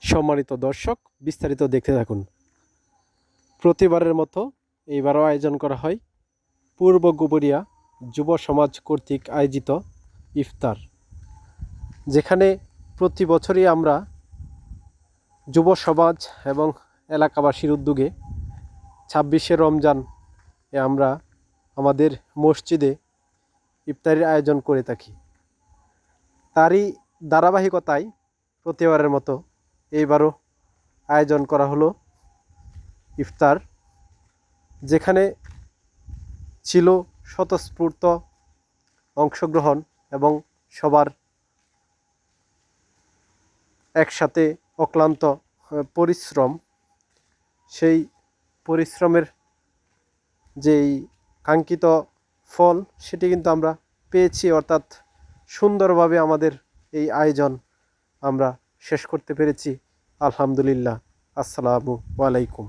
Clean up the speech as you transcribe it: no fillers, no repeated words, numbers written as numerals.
সম্মানিত দর্শক, বিস্তারিত দেখতে থাকুন। প্রতিবারের মতো এইবারও আয়োজন করা হয় পূর্ব গোবরিয়া যুব সমাজ কর্তৃক আয়োজিত ইফতার, যেখানে প্রতি বছরই আমরা যুব সমাজ এবং এলাকাবাসীর উদ্যোগে ২৬শে রমজান আমরা আমাদের মসজিদে ইফতারের আয়োজন করে থাকি। তারই ধারাবাহিকতায় প্রতিবারের মতো এইবারও আয়োজন করা হলো ইফতার, যেখানে ছিল স্বতঃস্ফূর্ত অংশগ্রহণ এবং সবার একসাথে অক্লান্ত পরিশ্রম। সেই পরিশ্রমের যেই কাঙ্ক্ষিত ফল সেটি কিন্তু আমরা পেয়েছি, অর্থাৎ সুন্দরভাবে আমাদের এই আয়োজন আমরা শেষ করতে পেরেছি। আলহামদুলিল্লাহ। আসসালামু আলাইকুম।